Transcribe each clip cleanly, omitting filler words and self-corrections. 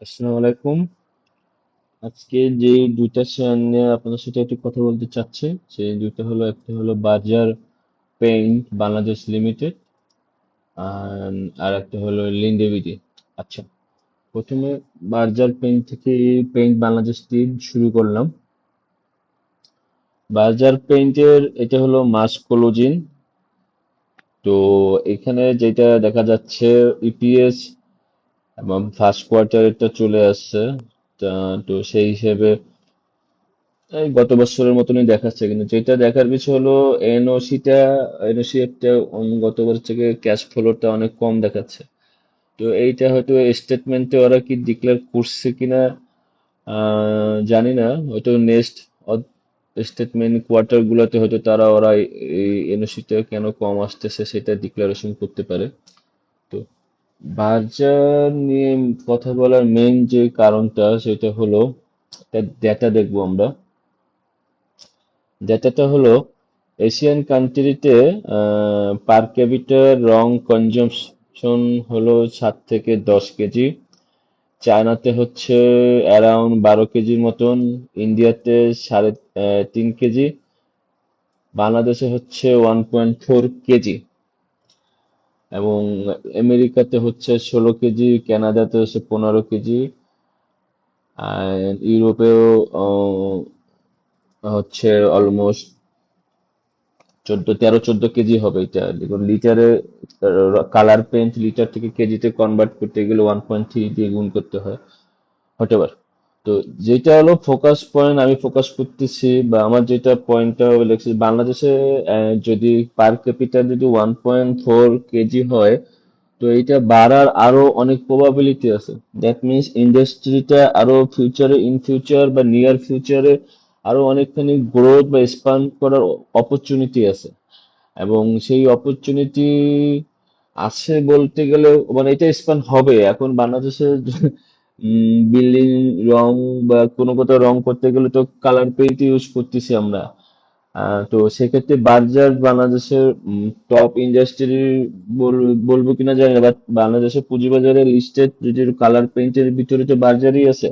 আসসালামু আলাইকুম। আজকে যে দুইটা শেয়ার নিয়ে আপনাদের সাথে একটু কথা বলতে চাচ্ছি, সেই দুইটা হলো, একটা হলো বাজার পেইন্ট বাংলাদেশ লিমিটেড আর আর একটা হলো লিন্ডে। আচ্ছা, প্রথমে বার্জার পেইন্ট থেকে পেইন্ট বাংলাদেশ দিয়ে শুরু করলাম। বার্জার পেইন্টের এটা হলো মাস কোলোজিন। তো এখানে যেটা দেখা যাচ্ছে, ইপিএস এবং ফার্স্ট কোয়ার্টারটা চলে আসছে। তো সেই হিসেবে এই গত বছরের মতনই দেখাচ্ছে, কিন্তু যেটা দেখার বিষয় হলো এনওসি একটা গত বছর থেকে ক্যাশ ফ্লোটা অনেক কম দেখাচ্ছে। তো এইটা হয়তো স্টেটমেন্টে ওরা কি ডিক্লেয়ার করছে কিনা জানি না। হয়তো নেক্সট স্টেটমেন্ট কোয়ার্টার গুলোতে হয়তো ওরা এই এনওসিটা কেন কম আসতেছে সেটা ডিক্লারেশন করতে পারে। তো বাজার নিয়ে কথা বলার মেইন যে কারণটা সেটা হলো একটা ডেটা দেখবো আমরা। ডেটাটা হলো এশিয়ান কান্ট্রিতে পার ক্যাপিটাল রং কনজাম্পশন হলো 7 থেকে 10 কেজি। চায়নাতে হচ্ছে অ্যারাউন্ড 12 কেজির মতন। ইন্ডিয়াতে 3.5 কেজি। বাংলাদেশে হচ্ছে 1.4 কেজি। এবং আমেরিকাতে হচ্ছে 16 কেজি, কানাডাতে হচ্ছে 15 কেজি, আর ইউরোপেও হচ্ছে অলমোস্ট 13-14 কেজি হবে। এটা দেখুন লিটারে, কালার পেন্ট লিটার থেকে কেজিতে কনভার্ট করতে গেলে 1.3 দিয়ে গুণ করতে হয়। হোয়াটএভার। তো যেটা হলো ফোকাস পয়েন্ট আমি ফোকাস করতেছি, বা আমার যেটা পয়েন্টটা লেগেছে, বাংলাদেশে যদি পার ক্যাপিটাল যদি 1.4 কেজি হয়, তো এটা বাড়ার আরো অনেক প্রবাবিলিটি আছে। দ্যাট মিনস ইন্ডাস্ট্রিটা আরো ইন ফিউচার বা নিয়ার ফিউচারে আরো অনেকখানি গ্রোথ বা এক্সপান্ড করার অপরচুনিটি আছে। এবং সেই অপরচুনিটি আছে বলতে গেলে, মানে এটা এক্সপ্যান্ড হবে। এখন বাংলাদেশে বিল্ডিং রং বা কোনো কোথাও রং করতে গেলে তো কালার পেইন্ট ইউজ করতেছি আমরা। তো সেক্ষেত্রে বার্জার বাংলাদেশের টপ ইন্ডাস্ট্রি বলবো কিনা জানি না, বাট বাংলাদেশের পুঁজিবাজারের লিস্টেড যদি কালার পেইন্টের ভিতরে তো বার্জারই আছে।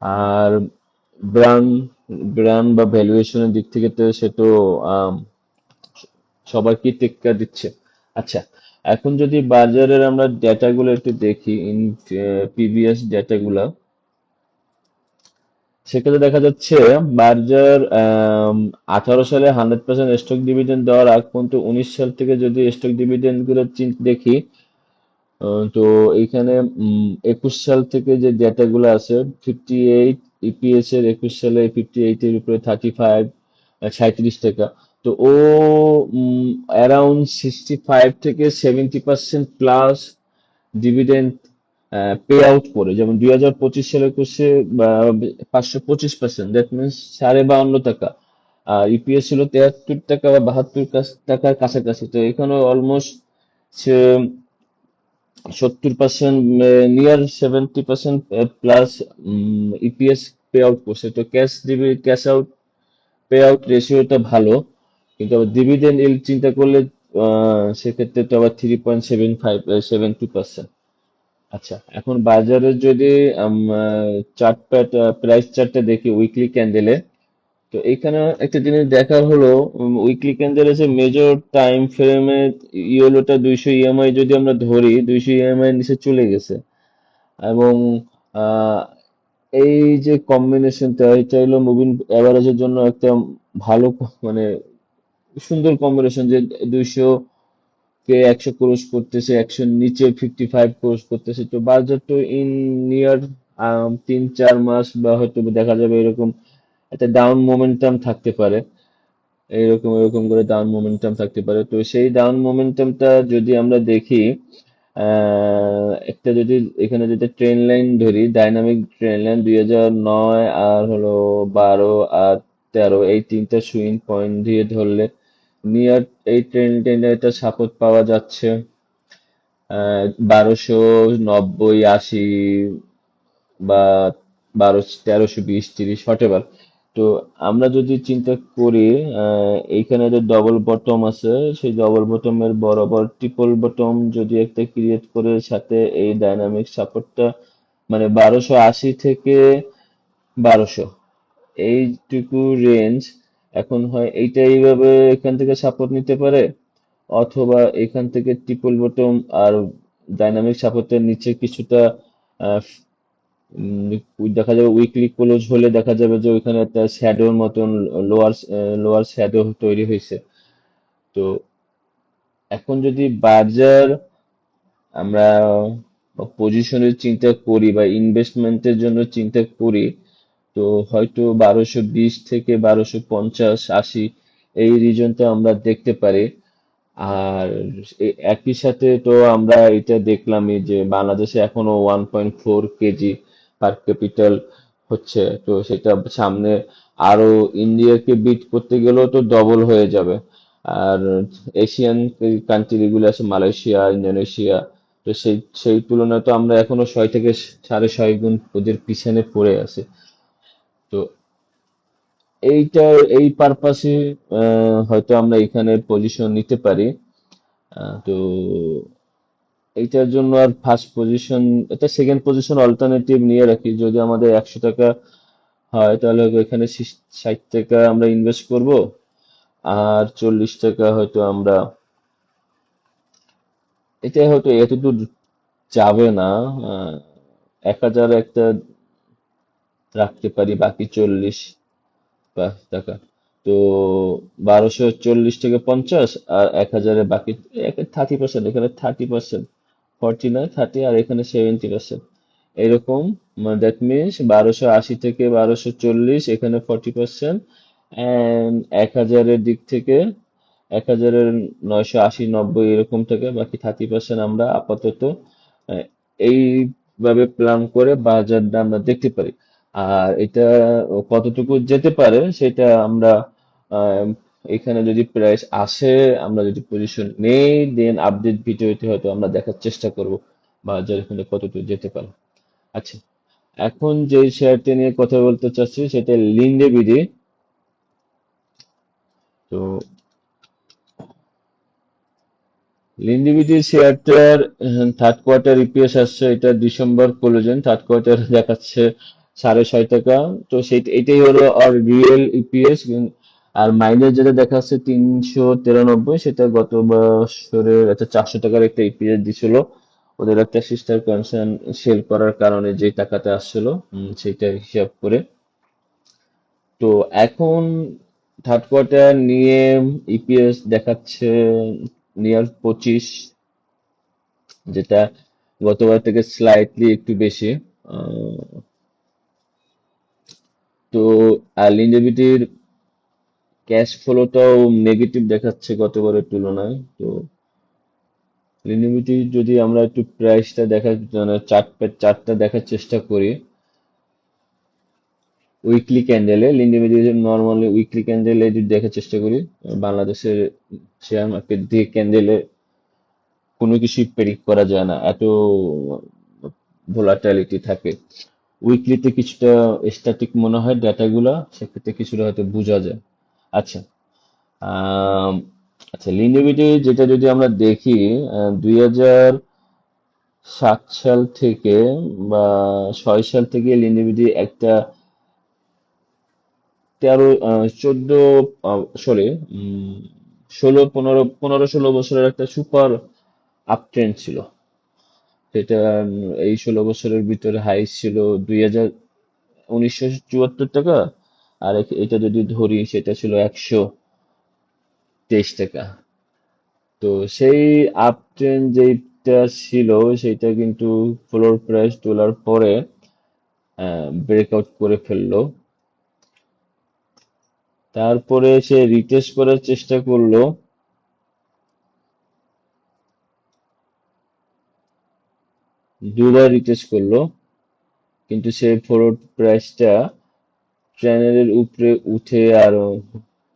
আর ব্র্যান্ড ব্র্যান্ড বা ভ্যালুয়েশনের দিক থেকে তো সে তো আম, সবাইকে টেক্কা দিচ্ছে। আচ্ছা, এখন যদি বাজারের আমরা ডেটাগুলো একটু দেখি, প্রিভিয়াস ডেটাগুলো, সেক্ষেত্রে দেখা যাচ্ছে বাজার 18 সালে 100% স্টক ডিভিডেন্ড দেওয়ার আগ পর্যন্ত 19 সাল থেকে যদি স্টক ডিভিডেন্ড গুলো দেখি, তো এইখানে 21 সাল থেকে যে ডেটাগুলো আছে, 58 ইপিএস এর 21 সালে 58 এর উপরে 35, 37 টাকা। তো ও অ্যারাউন্ড 65 থেকে 70% প্লাস ডিভিডেন্ড পে আউট করে। যেমন 2025 সালে করছে 525%, দ্যাট মিনস 52.5 টাকা। আর ইপিএস ছিল 73 টাকা বা 72 টাকার কাছাকাছি। তো এখানে almost 70%, near 70% plus EPS pay out করছে। তো ক্যাশ আউট পে আউট রেশিওটা ভালো। কিন্তু আবার ডিভিডেন্ড ইল্ড চিন্তা করলে সেক্ষেত্রে তো আবার 3.75-72%। আচ্ছা, এখন বাজারের যদি চার্টটা, প্রাইস চার্টটা দেখি উইকলি ক্যান্ডেলে, তো এখানে একটা জিনিস দেখার হলো, উইকলি ক্যান্ডেলে যে মেজর টাইম ফ্রেমে ইয়েলোটা 200 ইএমআই যদি আমরা ধরি, 200 ইএমআই নিচে চলে গেছে। এবং আহ, এই যে কম্বিনেশনটা, এটা হলো মুভিং অ্যাভারেজের জন্য একটা ভালো মানে সুন্দর কম্বিনেশন, যে 200 কে 100 ক্রস করতেছে, 100 নিচে 55 ক্রস করতেছে। তো বাজার তো ইন নিয়ার 3-4 মাস বা হয়তো দেখা যাবে এরকম একটা ডাউন মোমেন্টাম থাকতে পারে। এইরকম এরকম করে ডাউন মোমেন্টাম থাকতে পারে। তো সেই ডাউন মোমেন্টামটা যদি আমরা দেখি, একটা যদি এখানে যদি ট্রেন লাইন ধরি, ডাইনামিক ট্রেন লাইন 2009 আর হলো 12 আর 13, এই তিনটা সুইং পয়েন্ট দিয়ে ধরলে নিয়ার এই ট্রেন লাইনে একটা সাপোর্ট পাওয়া যাচ্ছে 1290, 80, বা 1320, 30, হোয়াটএভার। তো আমরা যদি চিন্তা করি, এইখানে যে ডবল বটম আছে, সেই ডবল বটমের বরাবর ট্রিপল বটম যদি একটা ক্রিয়েট করে সাথে এই ডাইনামিক সাপোর্টটা মানে 1280 থেকে 1200 এইটুকু রেঞ্জ। এখন হয় এইটা এইভাবে এখান থেকে সাপোর্ট নিতে পারে, অথবা এখান থেকে ট্রিপল বটম আর ডাইনামিক সাপোর্টের নিচে কিছুটা আহ, দেখা যাবে উইকলি ক্লোজ হলে দেখা যাবে যে ওইখানে একটা শ্যাডোর মতন লোয়ার লোয়ার শ্যাডো তৈরি হয়েছে। তো এখন যদি বাজার আমরা পজিশনের চিন্তা করি বা ইনভেস্টমেন্টের জন্য চিন্তা করি, তো হয়তো 1220 থেকে 1250-80 এই রিজনটা আমরা দেখতে পারি। আর একই সাথে তো আমরা এটা দেখলামই যে বাংলাদেশে এখনো 1.4 কেজি পার ক্যাপিটাল হচ্ছে, তো সেটা সামনে আরো ইন্ডিয়াকে বিট করতে গেলেও তো ডবল হয়ে যাবে। আর এশিয়ান কান্ট্রি গুলো আছে, মালয়েশিয়া, ইন্দোনেশিয়া, তো সেই সেই তুলনায় তো আমরা এখনো 6 থেকে 6.5 গুণ ওদের পিছনে পড়ে আছি। তো এইটা এই পারপাসে হয়তো আমরা এখানে পজিশন নিতে পারি। তো এইটার জন্য আর ফার্স্ট পজিশন, এটা সেকেন্ড পজিশন অল্টারনেটিভ নিয়ে রাখি। যদি আমাদের 100 টাকা হয় তাহলে এখানে 60 টাকা আমরা ইনভেস্ট করব, আর 40 টাকা হয়তো আমরা, এটা হয়তো এতদূর যাবে না, 1000 একটা রাখতে পারি, বাকি 40 টাকা। তো 1240 থেকে 50, আর 1000-এর বাকি 30%, এখানে 30%, 40 নয় 30, আর এখানে 70%, এরকম। দ্যাট মিনস 1280 থেকে 1240, এখানে 40%, অ্যান্ড 1000-এর দিক থেকে 1000-এর 980-90 এরকম থেকে বাকি 30% আমরা আপাতত আহ, এইভাবে প্ল্যান করে বাজারটা আমরা দেখতে পারি। আর এটা কতটুকু যেতে পারে সেটা আমরা আহ, এখানে যদি প্রাইস আসে, আমরা যদি পজিশন নেই, দেন আপডেট ভিডিওতে হয়তো আমরা দেখার চেষ্টা করব বাজার এখানে কতটুকু যেতে পারে। আচ্ছা, এখন যে শেয়ারটা নিয়ে কথা বলতে চাচ্ছি সেটা লিন্ডে বিডি। তো লিন্ডিভিটি শেয়ারটার থার্ড কোয়ার্টার ইপিএস আসছে, এটা ডিসেম্বর ক্লোজিং, থার্ড কোয়ার্টার দেখাচ্ছে 6.5 টাকা। তো সেই এটাই হলো আর রিয়েল ইপিএস। আর মাইনাস যেটা দেখাচ্ছে 393, সেটা গত বছরের একটা 400 টাকার একটা ইপিএস দিছিল, ওদের একটা সিস্টার কনসার্ন সেল করার কারণে যে টাকাটা আসছিল, সেইটা হিসাব করে। তো এখন থার্ড কোয়ার্টার নিয়ে ইপিএস দেখাচ্ছে নিয়ার 25, যেটা গতবার থেকে স্লাইটলি একটু বেশি। আহ, তো আর লিন্ডেভিটির ক্যাশ ফ্লোটাও নেগেটিভ দেখাচ্ছে গতবারের তুলনায়। তো লিন্ডেভিটি যদি আমরা একটু প্রাইসটা দেখার মানে চার্টটা দেখার চেষ্টা করি, উইকলি ক্যান্ডেলে লিন্ডেভিটি নর্মালি উইকলি ক্যান্ডেলে যদি দেখার চেষ্টা করি, বাংলাদেশের শেয়ার মার্কেট দিয়ে ক্যান্ডেলে কোনো কিছুই প্রেডিক্ট করা যায় না, এত ভোলাটিলিটি থাকে। উইকলিতে কিছুটা স্ট্যাটিক মনে হয় ডেটাগুলা, সেক্ষেত্রে কিছুটা হয়তো বোঝা যায়। আচ্ছা, আম, আচ্ছা লিনিভিটি যেটা যদি আমরা দেখি, 2007 সাল থেকে বা 6 সাল থেকে লিনিভিটি একটা 14, সরি, 16 বছরের একটা সুপার আপ ট্রেন্ড ছিল। সেটা এই 16 বছরের ভিতরে হাই ছিল 1974 টাকা, আর এটা যদি ধরি সেটা ছিল 123 টাকা। তো সেই আপ ট্রেন্ড যেটা ছিল সেটা কিন্তু ফ্লোর প্রাইস তোলার পরে ব্রেকআউট করে ফেললো। তারপরে সে রিটেস্ট করার চেষ্টা করলো, দুবার রিটেস্ট করলো, কিন্তু সে ফ্লোর প্রাইসটা ট্রেনের উপরে উঠে আর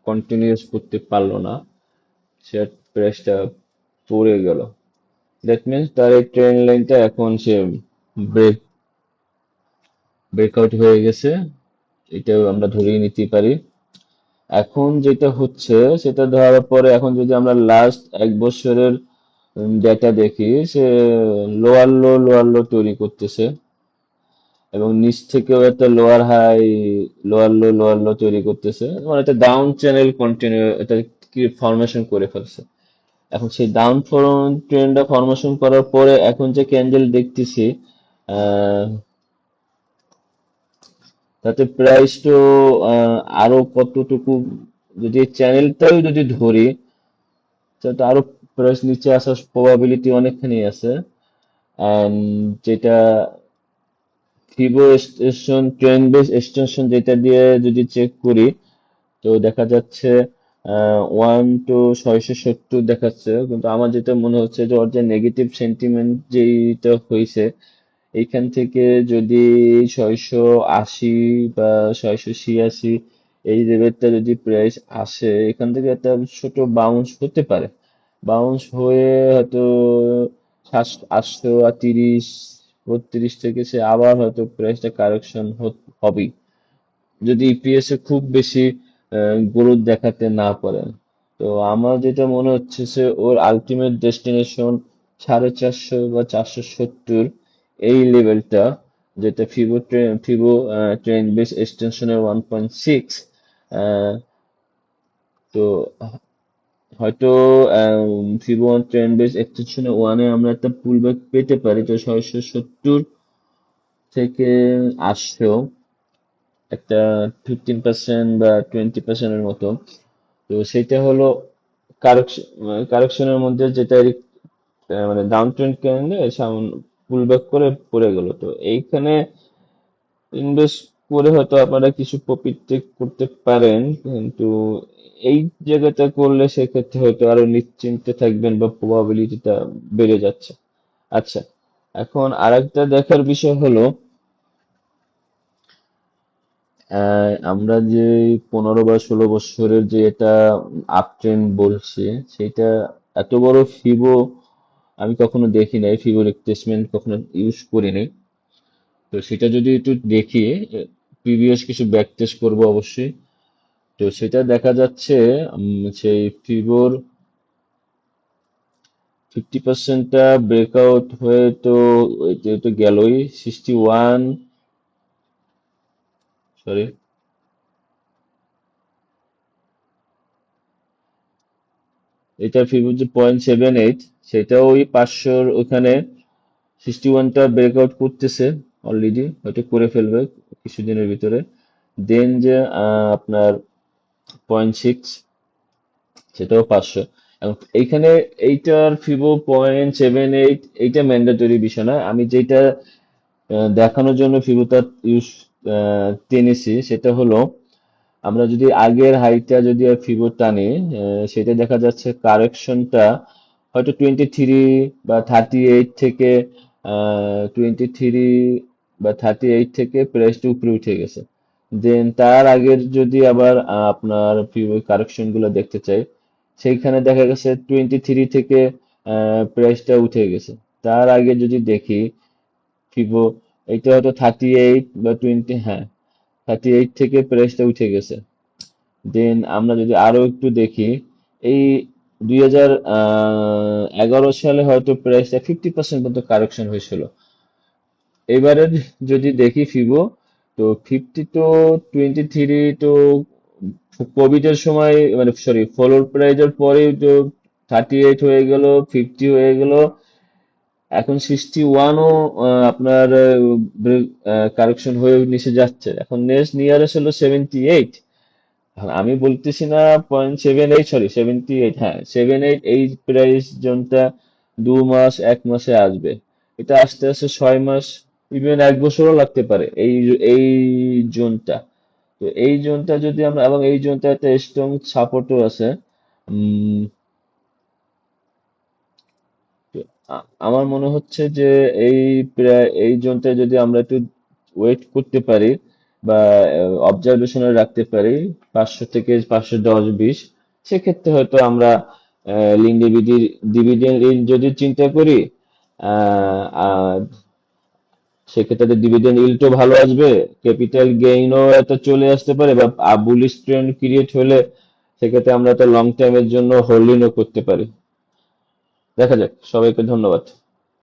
কন্টিনিউস করতে পারলো না, শেয়ার প্রাইসটা পড়ে গেল। দ্যাট মিনস তার এই ট্রেন লাইনটা এখন সে ব্রেক ব্রেকআউট হয়ে গেছে, এটাও আমরা ধরেই নিতে পারি। এখন যেটা হচ্ছে সেটা ধরার পরে এখন যদি আমরা লাস্ট 1 বছরের ডেটা দেখি, সে লোয়ার লো তৈরি করতেছে। এবং নিচ থেকেও একটা লোয়ার লো তৈরি করতেছে, মানে একটা ডাউন চ্যানেল কন্টিনিউ এটা কি ফরমেশন করে ফেলছে। এখন সেই ডাউন ট্রেন্ডটা ফরমেশন করার পরে এখন যে ক্যান্ডেল দেখতেছি, আহ, তাতে প্রাইস তো আরো কতটুকু, যদি চ্যানেলটাও যদি ধরি, তাহলে তো আরো প্রাইস নিচে আসার প্রবাবিলিটি অনেকখানি আছে। অ্যান্ড যেটা ফিবো এক্সটেনশন, ট্রেন্ড বেস এক্সটেনশন যেটা দিয়ে যদি চেক করি, তো দেখা যাচ্ছে 1 to 670 দেখাচ্ছে, কিন্তু আমার যেটা মনে হচ্ছে যে ওর যে নেগেটিভ সেন্টিমেন্ট যেটা হয়েছে, এইখান থেকে যদি 680 বা 686 এই লেভেলটা যদি প্রাইস আসে, এখান থেকে একটা ছোট বাউন্স হতে পারে। বাউন্স হয়ে হয়তো 830 32 থেকে সে আবার হয়তো প্রাইসটা কারেকশন হবেই, যদি ইপিএস এ খুব বেশি গ্রোথ দেখাতে না পারে। তো আমার যেটা মনে হচ্ছে যে ওর আলটিমেট ডেস্টিনেশন 450 বা 470 এই লেভেলটা, যেটা ফিবো ট্রেন্ড বেস এক্সটেনশনের 1.6। তো হয়তো ফিবো ট্রেন্ড বেস এক্সটেনশনের ওয়ানে আমরা একটা পুল ব্যাক পেতে পারি, তো 670 থেকে 800 একটা 15% বা 20%-এর মতো। তো সেটা হলো কারেকশনের মধ্যে যেটা মানে ডাউন ট্রেন্ড ক্যান্ডেল সামনে পুল ব্যাক করে পড়ে গেল, তো এইখানে ইনভেস্ট করে হয়তো আপনারা কিছু প্রফিট টেক করতে পারেন, কিন্তু এই জায়গাটা করলে সেক্ষেত্রে হয়তো আরো নিশ্চিন্তে থাকবেন বা প্রবাবিলিটিটা বেড়ে যাচ্ছে। আচ্ছা, এখন আরেকটা দেখার বিষয় হলো, আমরা যে 15 বা 16 বছরের যে এটা আপ ট্রেন্ড বলছি, সেটা এত বড় ফিবো আমি কখনো দেখি নাই, ফিবো রিট্রেসমেন্ট কখনো ইউজ করিনি। তো সেটা যদি একটু দেখি, প্রিভিয়াস কিছু ব্যাক টেস্ট করবো অবশ্যই। তো সেটা দেখা যাচ্ছে সেই ফিবোর 50%টা ব্রেকআউট হয়ে তো এটা তো গেলই 61, সরি, এটা ফিবোর যে 0.78, সেটাও ওই 500 ওখানে 61টা ব্রেকআউট করতেছে, অলরেডি হয়তো করে ফেলবে কিছুদিনের ভিতরে। দেন যে আপনার 0.6, সেটাও 500। এবং এইখানে এইটার ফিবো 0.78, এইটা ম্যান্ডেটরি বিষয় না। আমি যেটা দেখানোর জন্য ফিবোটা ইউজ টেনেছি, সেটা হলো আমরা যদি আগের হাইটা যদি ফিবো টানি, সেটা দেখা যাচ্ছে কারেকশনটা হয়তো 23 বা 38 থেকে 23 বা 38 থেকে প্রাইসটা উপরে উঠে গেছে। দেন তার আগের যদি আবার আপনার ফিবো কারেকশন গুলো দেখতে চাই, সেইখানে দেখা গেছে 23 থেকে প্রাইসটা উঠে গেছে। তার আগে যদি দেখি ফিবো, এইটা হয়তো 38 বা 20, হ্যাঁ, 38 থেকে প্রাইসটা উঠে গেছে। দেন আমরা যদি আরো একটু দেখি, এই 2011 সালে হয়তো প্রাইসটা 50% পর্যন্ত কারেকশন হয়েছিল। এবারে যদি দেখি ফিবো, তো 23 তো কোভিড এর সময়, মানে সরি, ফলোর প্রাইজের পরেই তো 38 হয়ে গেল, 50 হয়ে গেল, এখন 61ও আপনার কারেকশন হয়ে নিচে যাচ্ছে। এখন নেক্সট নিয়ারেস্ট হলো 78। আমি বলতেছি না 0.78, সরি 78, হ্যাঁ 78, এই প্রাইস জোনটা 2 মাস 1 মাসে আসবে, এটা আস্তে আস্তে 6 মাস, ইভেন 1 বছরও লাগতে পারে এই জোনটা। তো এই জোনটা যদি আমরা, এবং এই জোনটা একটা স্ট্রং সাপোর্টও আছে। উম, তো আমার মনে হচ্ছে যে এই এই জোনটা যদি আমরা একটু ওয়েট করতে পারি বা অবজারভেশনে রাখতে পারি, 500 থেকে 510 20, সেক্ষেত্রে হয়তো আমরা লিন ডিভিডেন্ড যদি চিন্তা করি, আর সেক্ষেত্রে ডিভিডেন্ড ইল্ডও ভালো আসবে, ক্যাপিটাল গেইনও একটা চলে আসতে পারে, বা বুলিশ ট্রেন্ড ক্রিয়েট হলে সেক্ষেত্রে আমরা একটা লং টাইমের জন্য হোল্ডিংও করতে পারি। দেখা যাক। সবাইকে ধন্যবাদ।